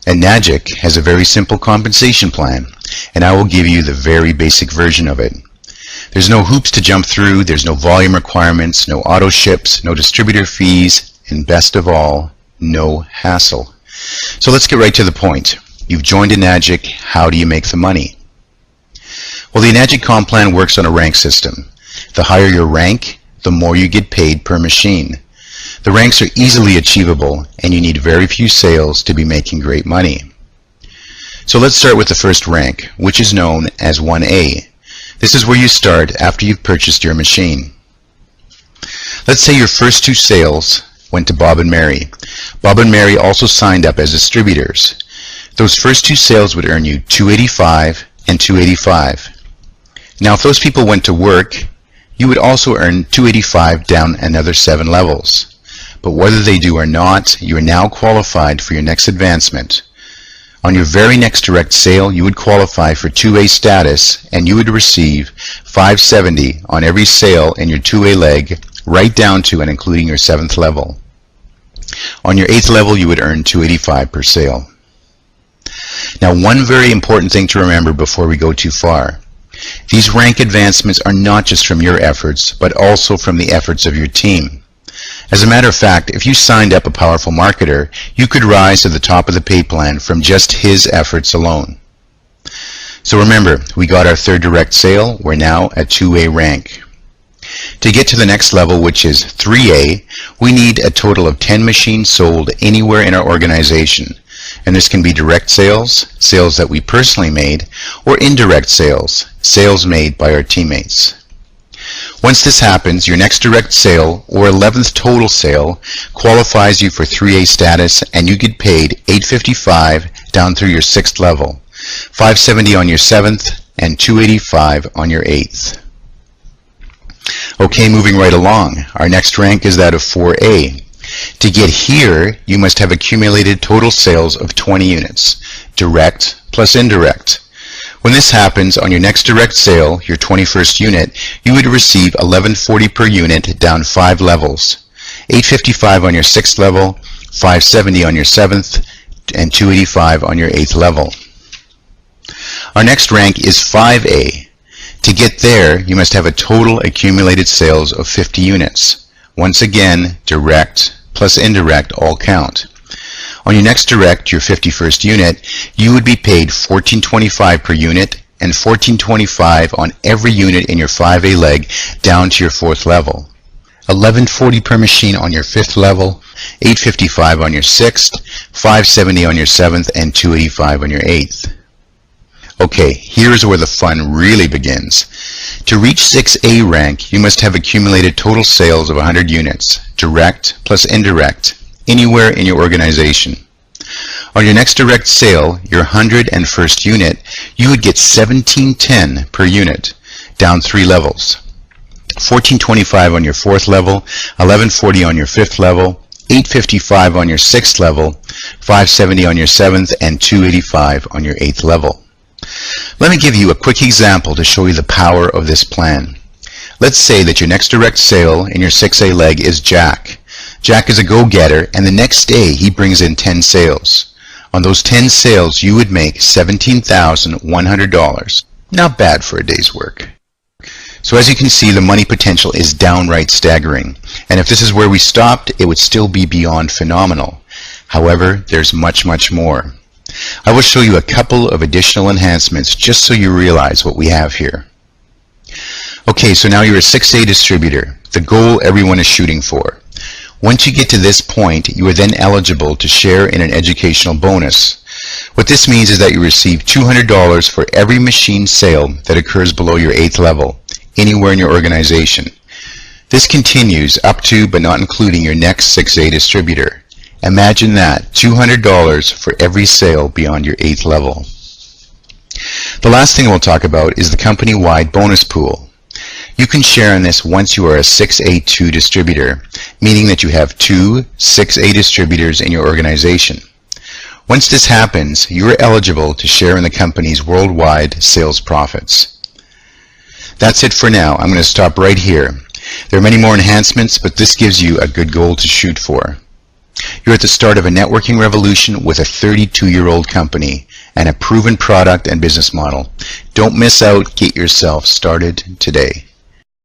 Enagic has a very simple compensation plan, and I will give you the very basic version of it. There's no hoops to jump through, there's no volume requirements, no auto ships, no distributor fees, and best of all, no hassle. So let's get right to the point. You've joined Enagic, how do you make the money? Well, the Enagic comp plan works on a rank system. The higher your rank, the more you get paid per machine. The ranks are easily achievable, and you need very few sales to be making great money. So let's start with the first rank, which is known as 1A. This is where you start after you've purchased your machine. Let's say your first 2 sales went to Bob and Mary. Bob and Mary also signed up as distributors. Those first 2 sales would earn you $285 and $285. Now if those people went to work, you would also earn $285 down another 7 levels. But whether they do or not, you are now qualified for your next advancement. On your very next direct sale, you would qualify for 2A status, and you would receive $570 on every sale in your 2A leg, right down to and including your 7th level. On your 8th level, you would earn $285 per sale. Now, one very important thing to remember before we go too far. These rank advancements are not just from your efforts, but also from the efforts of your team. As a matter of fact, if you signed up a powerful marketer, you could rise to the top of the pay plan from just his efforts alone. So remember, we got our 3rd direct sale, we're now at 2A rank. To get to the next level, which is 3A, we need a total of 10 machines sold anywhere in our organization. And this can be direct sales, sales that we personally made, or indirect sales, sales made by our teammates. Once this happens, your next direct sale, or 11th total sale, qualifies you for 3A status, and you get paid $855 down through your 6th level, $570 on your 7th, and $285 on your 8th. Okay, moving right along, our next rank is that of 4A. To get here, you must have accumulated total sales of 20 units, direct plus indirect. When this happens, on your next direct sale, your 21st unit, you would receive $1140 per unit down 5 levels, $855 on your 6th level, $570 on your 7th, and $285 on your 8th level. Our next rank is 5A. To get there, you must have a total accumulated sales of 50 units. Once again, direct plus indirect all count. On your next direct, your 51st unit, you would be paid $1425 per unit and $1425 on every unit in your 5A leg down to your 4th level. $1140 per machine on your 5th level, $855 on your 6th, $570 on your 7th, and $285 on your 8th. Okay, here's where the fun really begins. To reach 6A rank, you must have accumulated total sales of 100 units, direct plus indirect, anywhere in your organization. On your next direct sale, your 101st unit, you would get $1710 per unit, down 3 levels. $1425 on your 4th level, $1140 on your 5th level, $855 on your 6th level, $570 on your 7th, and $285 on your 8th level. Let me give you a quick example to show you the power of this plan. Let's say that your next direct sale in your 6A leg is Jack. Jack is a go-getter, and the next day he brings in 10 sales. On those 10 sales, you would make $17,100. Not bad for a day's work. So as you can see, the money potential is downright staggering. And if this is where we stopped, it would still be beyond phenomenal. However, there's much, much more. I will show you a couple of additional enhancements just so you realize what we have here. Okay, so now you're a 6A distributor, the goal everyone is shooting for. Once you get to this point, you are then eligible to share in an educational bonus. What this means is that you receive $200 for every machine sale that occurs below your 8th level, anywhere in your organization. This continues up to but not including your next 6A distributor. Imagine that, $200 for every sale beyond your 8th level. The last thing we'll talk about is the company-wide bonus pool. You can share in this once you are a 6A2 distributor, meaning that you have 2 6A distributors in your organization. Once this happens, you are eligible to share in the company's worldwide sales profits. That's it for now. I'm going to stop right here. There are many more enhancements, but this gives you a good goal to shoot for. You're at the start of a networking revolution with a 32-year-old company and a proven product and business model. Don't miss out. Get yourself started today.